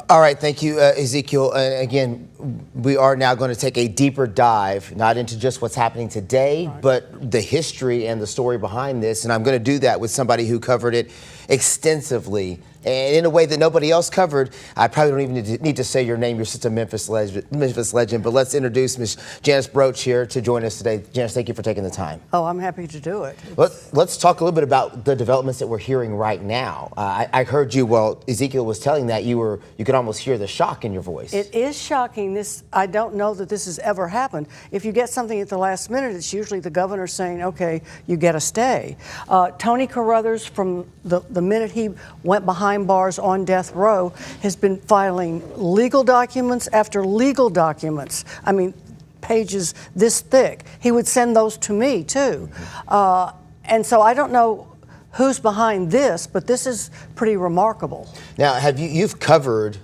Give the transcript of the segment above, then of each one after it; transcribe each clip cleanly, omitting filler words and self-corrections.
All right, thank you, Ezekiel. Again, we are now going to take a deeper dive, not into just what's happening today, but the history and the story behind this. And I'm going to do that with somebody who covered it extensively and in a way that nobody else covered. I probably don't even need to say your name. You're such a Memphis legend. But let's introduce Ms. Janice Broach here to join us today. Janice, thank you for taking the time. Oh, I'm happy to do it. Let's talk a little bit about the developments that we're hearing right now. I heard you, well, Ezekiel was telling that you could almost hear the shock in your voice. It is shocking. I don't know that this has ever happened. If you get something at the last minute, it's usually the governor saying, okay, you get a stay. Tony Carruthers, from the minute he went behind bars on death row, has been filing legal documents after legal documents. I mean, pages this thick. He would send those to me, too. And so I don't know who's behind this, but this is pretty remarkable. Now, you've covered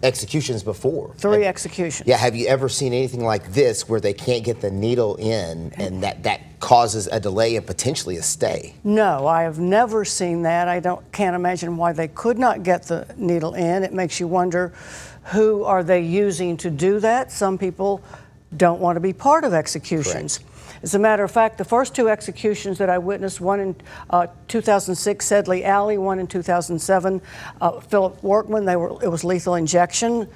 executions before? 3 executions. Yeah, have you ever seen anything like this where they can't get the needle in and that causes a delay and potentially a stay? No, I have never seen that. Can't imagine why they could not get the needle in. It makes you wonder, who are they using to do that? Some people don't want to be part of executions. Correct. As a matter of fact, the first 2 executions that I witnessed, one in 2006, Sedley Alley, one in 2007, Philip Workman, it was lethal injection.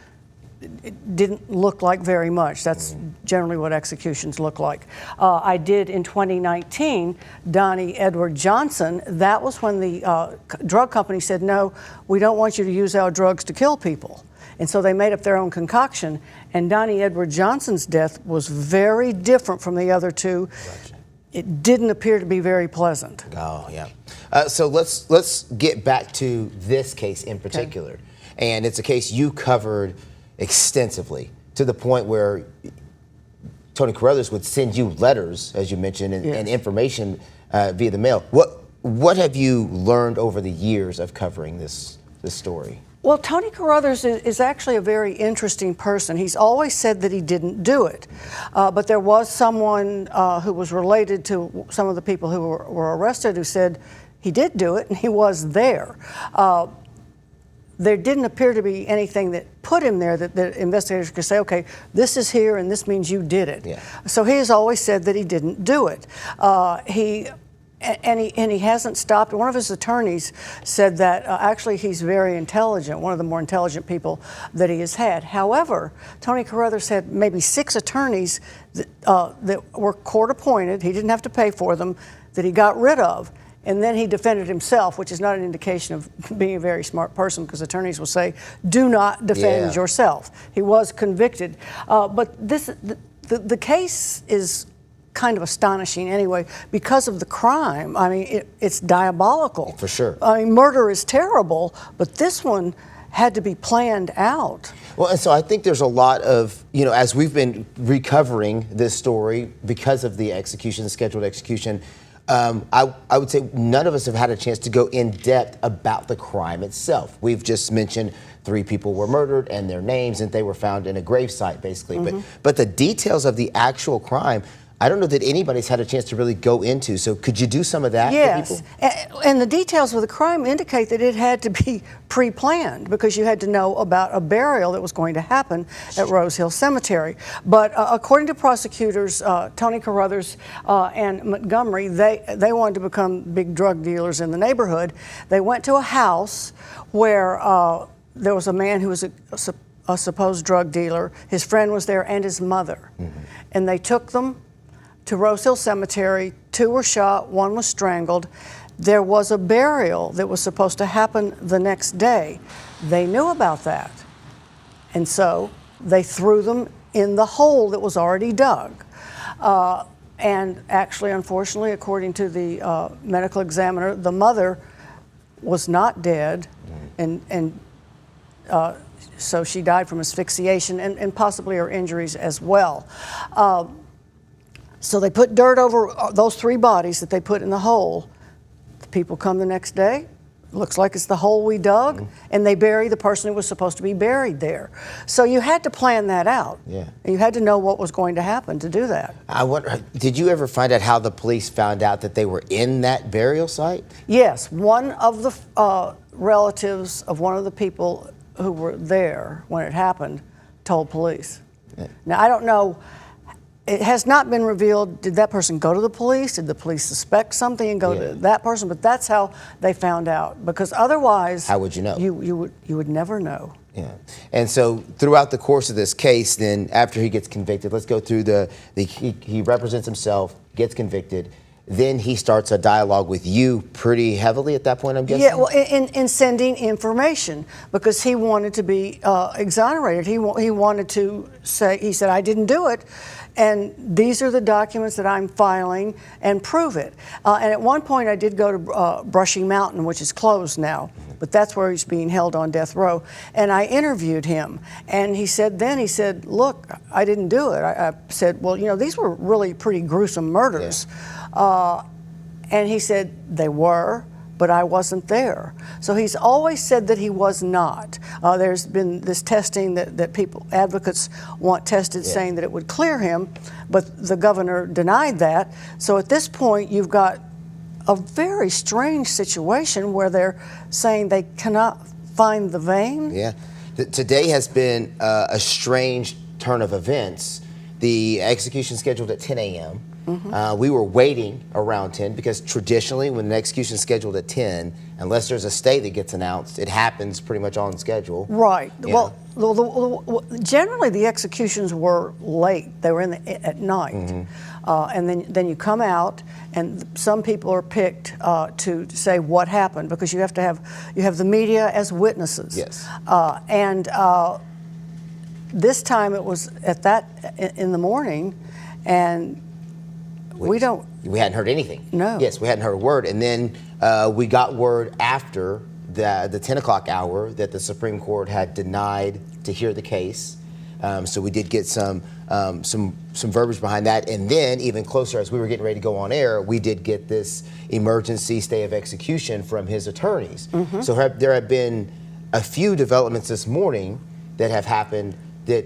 It didn't look like very much. That's generally what executions look like. I did in 2019, Donnie Edward Johnson. That was when the drug company said, no, we don't want you to use our drugs to kill people. And so they made up their own concoction. And Donnie Edward Johnson's death was very different from the other 2. Gotcha. It didn't appear to be very pleasant. Oh, yeah. So let's get back to this case in particular. Okay. And it's a case you covered extensively, to the point where Tony Carruthers would send you letters, as you mentioned, and information via the mail. What have you learned over the years of covering this story? Well, Tony Carruthers is actually a very interesting person. He's always said that he didn't do it, but there was someone who was related to some of the people who were arrested who said he did do it and he was there. There didn't appear to be anything that put him there that the investigators could say, okay, this is here and this means you did it. Yeah. So he has always said that he didn't do it. And he hasn't stopped. One of his attorneys said that actually he's very intelligent, one of the more intelligent people that he has had. However, Tony Carruthers had maybe 6 attorneys that were court appointed, he didn't have to pay for them, that he got rid of. And then he defended himself, which is not an indication of being a very smart person, because attorneys will say, do not defend yourself. He was convicted. But the case is kind of astonishing anyway because of the crime. I mean, it's diabolical. For sure. I mean, murder is terrible, but this one had to be planned out. Well, and so I think there's a lot of, as we've been recovering this story because of the execution, the scheduled execution, I would say none of us have had a chance to go in depth about the crime itself. We've just mentioned 3 people were murdered and their names, and they were found in a gravesite, basically. But the details of the actual crime, I don't know that anybody's had a chance to really go into. So could you do some of that for people? And the details of the crime indicate that it had to be pre-planned because you had to know about a burial that was going to happen at Rose Hill Cemetery. But according to prosecutors, Tony Carruthers and Montgomery, they wanted to become big drug dealers in the neighborhood. They went to a house where there was a man who was a supposed drug dealer. His friend was there and his mother. And they took them to Rose Hill Cemetery. 2 were shot, 1 was strangled. There was a burial that was supposed to happen the next day. They knew about that. And so they threw them in the hole that was already dug. And actually, unfortunately, according to the medical examiner, the mother was not dead, and so she died from asphyxiation and possibly her injuries as well. So they put dirt over those 3 bodies that they put in the hole. The people come the next day, looks like it's the hole we dug, and they bury the person who was supposed to be buried there. So you had to plan that out. Yeah. And you had to know what was going to happen to do that. I wonder, did you ever find out how the police found out that they were in that burial site? Yes, one of the relatives of one of the people who were there when it happened told police. Now, I don't know, it has not been revealed, did that person go to the police? Did the police suspect something and go to that person? But that's how they found out, because otherwise, how would you know? You would never know. Yeah. And so throughout the course of this case, then after he gets convicted, let's go through he represents himself, gets convicted, then he starts a dialogue with you pretty heavily at that point, I'm guessing? Yeah, well, in sending information, because he wanted to be exonerated. He wanted to say, he said, I didn't do it, and these are the documents that I'm filing, and prove it. And at one point I did go to Brushy Mountain, which is closed now, but that's where he's being held on death row, and I interviewed him, and he said, look, I didn't do it. I said, well, you know, these were really pretty gruesome murders. Yeah. And he said, they were, but I wasn't there. So he's always said that he was not. There's been this testing that advocates want tested, saying that it would clear him, but the governor denied that. So at this point, you've got a very strange situation where they're saying they cannot find the vein. Yeah. Today has been a strange turn of events. The execution scheduled at 10 a.m. We were waiting around 10 because traditionally when an execution is scheduled at 10, unless there's a stay that gets announced, it happens pretty much on schedule. Right. Well, generally the executions were late. They were at night. And then you come out, and some people are picked to say what happened, because you have the media as witnesses. Yes. This time it was in the morning, and we hadn't heard anything. No. Yes, we hadn't heard a word. And then we got word after the 10 o'clock hour that the Supreme Court had denied to hear the case. So we did get some verbiage behind that. And then even closer, as we were getting ready to go on air, we did get this emergency stay of execution from his attorneys. So there have been a few developments this morning that have happened that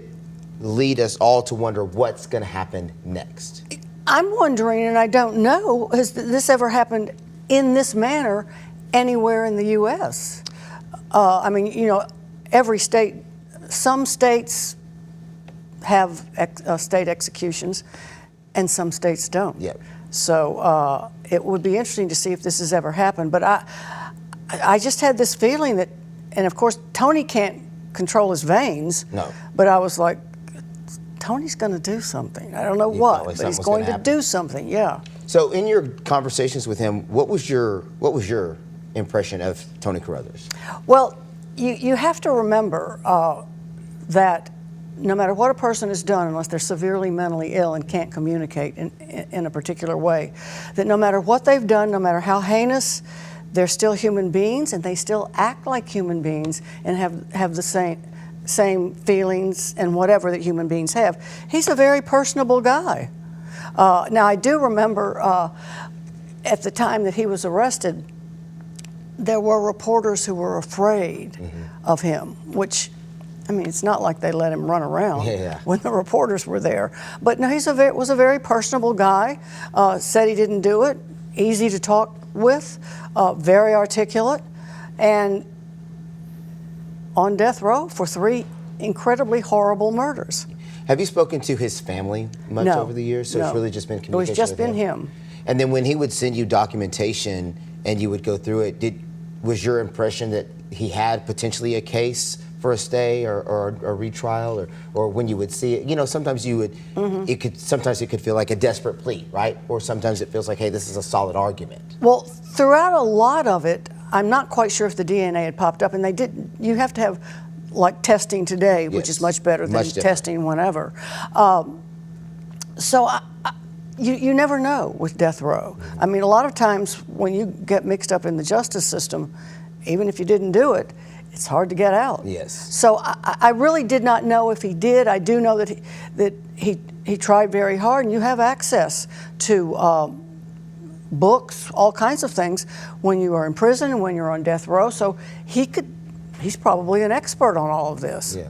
lead us all to wonder what's going to happen next. I'm wondering, and I don't know, has this ever happened in this manner anywhere in the U.S.? I mean, you know, every state, some states have state executions, and some states don't. Yep. So it would be interesting to see if this has ever happened. But I just had this feeling that, and of course, Tony can't control his veins. No. But I was like, Tony's going to do something. I don't know what, but he's going to do something. Yeah. So, in your conversations with him, what was your impression of Tony Carruthers? Well, you have to remember that no matter what a person has done, unless they're severely mentally ill and can't communicate in a particular way, that no matter what they've done, no matter how heinous, they're still human beings, and they still act like human beings and have the same feelings and whatever that human beings have. He's a very personable guy. Now, I do remember at the time that he was arrested, there were reporters who were afraid of him, which, I mean, it's not like they let him run around when the reporters were there. But no, was a very personable guy, said he didn't do it, easy to talk with, very articulate, and on death row for 3 incredibly horrible murders. Have you spoken to his family much over the years? So it's really just been communication. It's just been him. And then when he would send you documentation and you would go through it, was your impression that he had potentially a case for a stay or a retrial, or when you would see it, you know, sometimes you would, sometimes it could feel like a desperate plea, right? Or sometimes it feels like, hey, this is a solid argument. Well, throughout a lot of it, I'm not quite sure if the DNA had popped up, and they didn't. You have to have like testing today, which is much better than testing whenever. So you never know with death row. I mean, a lot of times when you get mixed up in the justice system, even if you didn't do it, it's hard to get out. Yes. So I really did not know if he did. I do know that he tried very hard, and you have access to books, all kinds of things when you are in prison and when you're on death row. So he's probably an expert on all of this. Yeah.